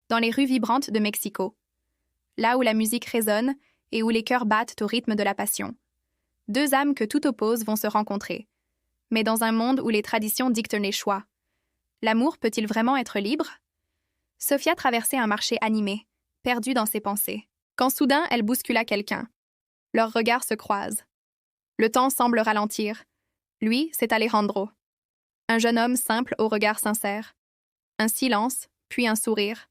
dans les rues vibrantes de Mexico, là où la musique résonne et où les cœurs battent au rythme de la passion. Deux âmes que tout oppose vont se rencontrer, mais dans un monde où les traditions dictent les choix. L'amour peut-il vraiment être libre? Sofia traversait un marché animé, perdue dans ses pensées, quand soudain elle bouscula quelqu'un. Leurs regards se croisent. Le temps semble ralentir. Lui, c'est Alejandro. Un jeune homme simple au regard sincère. Un silence, puis un sourire.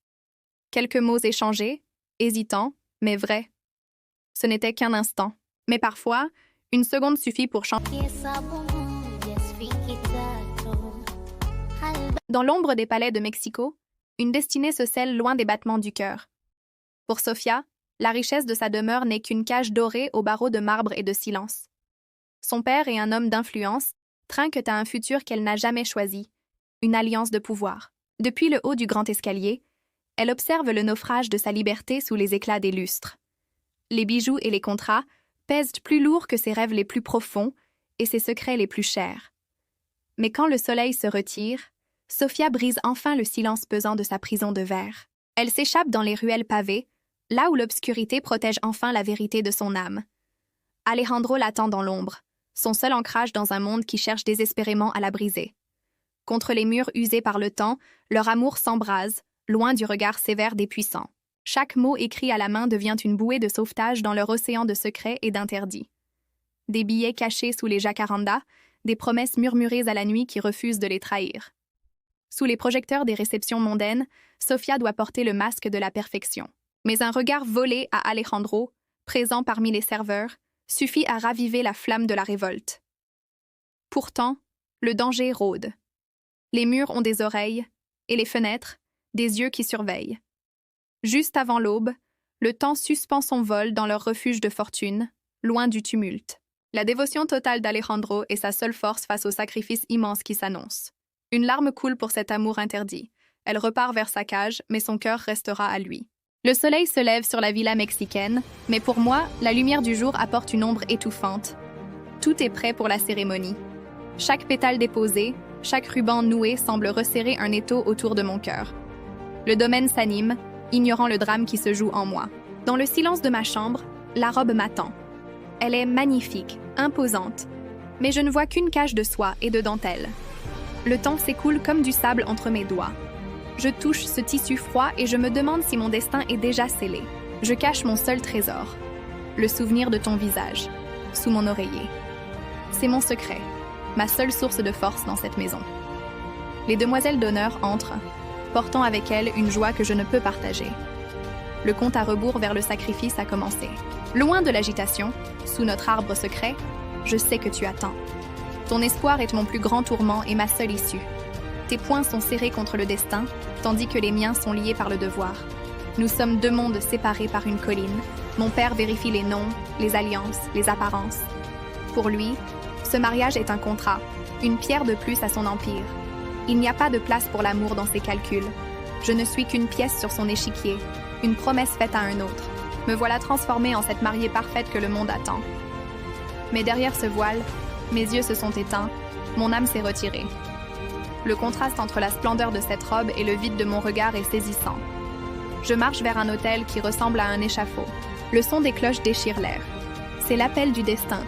Quelques mots échangés, hésitants, mais vrais. Ce n'était qu'un instant. Mais parfois, une seconde suffit pour changer. Dans l'ombre des palais de Mexico, une destinée se scelle loin des battements du cœur. Pour Sofia, la richesse de sa demeure n'est qu'une cage dorée aux barreaux de marbre et de silence. Son père est un homme d'influence, trinquent à un futur qu'elle n'a jamais choisi, une alliance de pouvoir. Depuis le haut du grand escalier, elle observe le naufrage de sa liberté sous les éclats des lustres. Les bijoux et les contrats pèsent plus lourd que ses rêves les plus profonds et ses secrets les plus chers. Mais quand le soleil se retire, Sofia brise enfin le silence pesant de sa prison de verre. Elle s'échappe dans les ruelles pavées, là où l'obscurité protège enfin la vérité de son âme. Alejandro l'attend dans l'ombre, son seul ancrage dans un monde qui cherche désespérément à la briser. Contre les murs usés par le temps, leur amour s'embrase, loin du regard sévère des puissants. Chaque mot écrit à la main devient une bouée de sauvetage dans leur océan de secrets et d'interdits. Des billets cachés sous les jacarandas, des promesses murmurées à la nuit qui refusent de les trahir. Sous les projecteurs des réceptions mondaines, Sofia doit porter le masque de la perfection. Mais un regard volé à Alejandro, présent parmi les serveurs, suffit à raviver la flamme de la révolte. Pourtant, le danger rôde. Les murs ont des oreilles, et les fenêtres, des yeux qui surveillent. Juste avant l'aube, le temps suspend son vol dans leur refuge de fortune, loin du tumulte. La dévotion totale d'Alejandro est sa seule force face au sacrifice immense qui s'annonce. Une larme coule pour cet amour interdit. Elle repart vers sa cage, mais son cœur restera à lui. Le soleil se lève sur la villa mexicaine, mais pour moi, la lumière du jour apporte une ombre étouffante. Tout est prêt pour la cérémonie. Chaque pétale déposé, chaque ruban noué semble resserrer un étau autour de mon cœur. Le domaine s'anime, ignorant le drame qui se joue en moi. Dans le silence de ma chambre, la robe m'attend. Elle est magnifique, imposante, mais je ne vois qu'une cage de soie et de dentelle. Le temps s'écoule comme du sable entre mes doigts. Je touche ce tissu froid et je me demande si mon destin est déjà scellé. Je cache mon seul trésor, le souvenir de ton visage, sous mon oreiller. C'est mon secret, ma seule source de force dans cette maison. Les demoiselles d'honneur entrent, portant avec elles une joie que je ne peux partager. Le compte à rebours vers le sacrifice a commencé. Loin de l'agitation, sous notre arbre secret, je sais que tu attends. Ton espoir est mon plus grand tourment et ma seule issue. Tes poings sont serrés contre le destin, tandis que les miens sont liés par le devoir. Nous sommes deux mondes séparés par une colline. Mon père vérifie les noms, les alliances, les apparences. Pour lui, ce mariage est un contrat, une pierre de plus à son empire. Il n'y a pas de place pour l'amour dans ses calculs. Je ne suis qu'une pièce sur son échiquier, une promesse faite à un autre. Me voilà transformée en cette mariée parfaite que le monde attend. Mais derrière ce voile, mes yeux se sont éteints, mon âme s'est retirée. Le contraste entre la splendeur de cette robe et le vide de mon regard est saisissant. Je marche vers un autel qui ressemble à un échafaud. Le son des cloches déchire l'air. C'est l'appel du destin,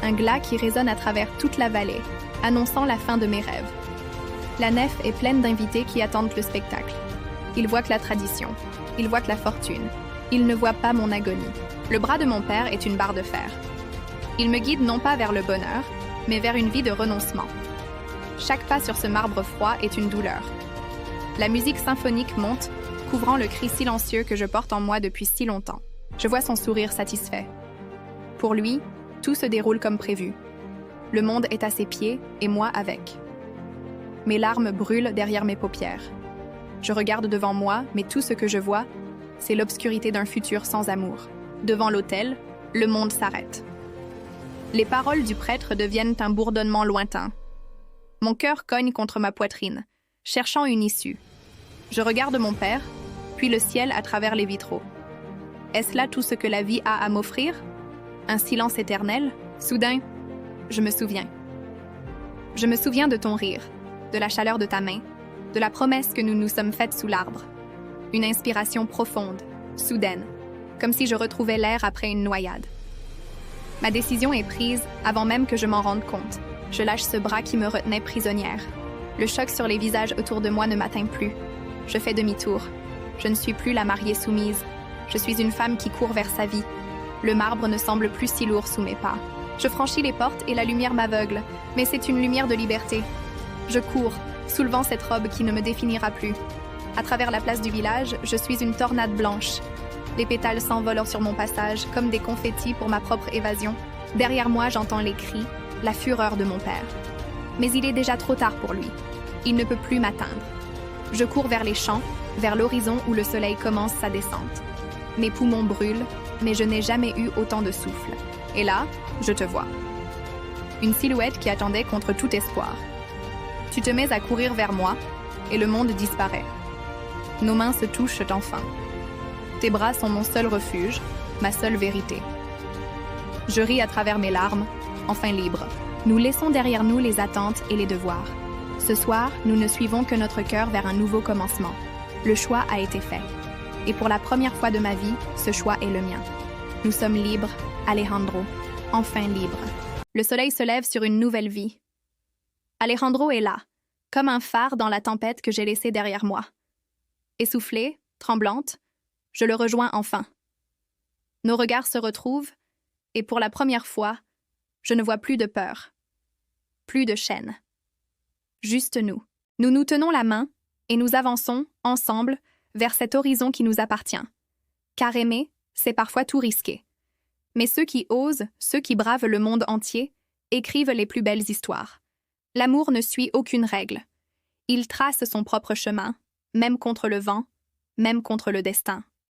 un glas qui résonne à travers toute la vallée, annonçant la fin de mes rêves. La nef est pleine d'invités qui attendent le spectacle. Ils voient que la tradition, ils voient que la fortune. Ils ne voient pas mon agonie. Le bras de mon père est une barre de fer. Il me guide non pas vers le bonheur, mais vers une vie de renoncement. Chaque pas sur ce marbre froid est une douleur. La musique symphonique monte, couvrant le cri silencieux que je porte en moi depuis si longtemps. Je vois son sourire satisfait. Pour lui, tout se déroule comme prévu. Le monde est à ses pieds et moi avec. Mes larmes brûlent derrière mes paupières. Je regarde devant moi, mais tout ce que je vois, c'est l'obscurité d'un futur sans amour. Devant l'autel, le monde s'arrête. Les paroles du prêtre deviennent un bourdonnement lointain. Mon cœur cogne contre ma poitrine, cherchant une issue. Je regarde mon père, puis le ciel à travers les vitraux. Est-ce là tout ce que la vie a à m'offrir? Un silence éternel? Soudain, je me souviens. Je me souviens de ton rire, de la chaleur de ta main, de la promesse que nous nous sommes faite sous l'arbre. Une inspiration profonde, soudaine, comme si je retrouvais l'air après une noyade. Ma décision est prise avant même que je m'en rende compte. Je lâche ce bras qui me retenait prisonnière. Le choc sur les visages autour de moi ne m'atteint plus. Je fais demi-tour. Je ne suis plus la mariée soumise. Je suis une femme qui court vers sa vie. Le marbre ne semble plus si lourd sous mes pas. Je franchis les portes et la lumière m'aveugle, mais c'est une lumière de liberté. Je cours, soulevant cette robe qui ne me définira plus. À travers la place du village, je suis une tornade blanche. Les pétales s'envolent sur mon passage, comme des confettis pour ma propre évasion. Derrière moi, j'entends les cris, la fureur de mon père. Mais il est déjà trop tard pour lui. Il ne peut plus m'atteindre. Je cours vers les champs, vers l'horizon où le soleil commence sa descente. Mes poumons brûlent, mais je n'ai jamais eu autant de souffle. Et là, je te vois. Une silhouette qui attendait contre tout espoir. Tu te mets à courir vers moi, et le monde disparaît. Nos mains se touchent enfin. Tes bras sont mon seul refuge, ma seule vérité. Je ris à travers mes larmes, enfin libre. Nous laissons derrière nous les attentes et les devoirs. Ce soir, nous ne suivons que notre cœur vers un nouveau commencement. Le choix a été fait. Et pour la première fois de ma vie, ce choix est le mien. Nous sommes libres, Alejandro, enfin libres. Le soleil se lève sur une nouvelle vie. Alejandro est là, comme un phare dans la tempête que j'ai laissée derrière moi. Essoufflée, tremblante, je le rejoins enfin. Nos regards se retrouvent, et pour la première fois, je ne vois plus de peur, plus de chaîne. Juste nous. Nous nous tenons la main, et nous avançons, ensemble, vers cet horizon qui nous appartient. Car aimer, c'est parfois tout risquer. Mais ceux qui osent, ceux qui bravent le monde entier, écrivent les plus belles histoires. L'amour ne suit aucune règle. Il trace son propre chemin, même contre le vent, même contre le destin.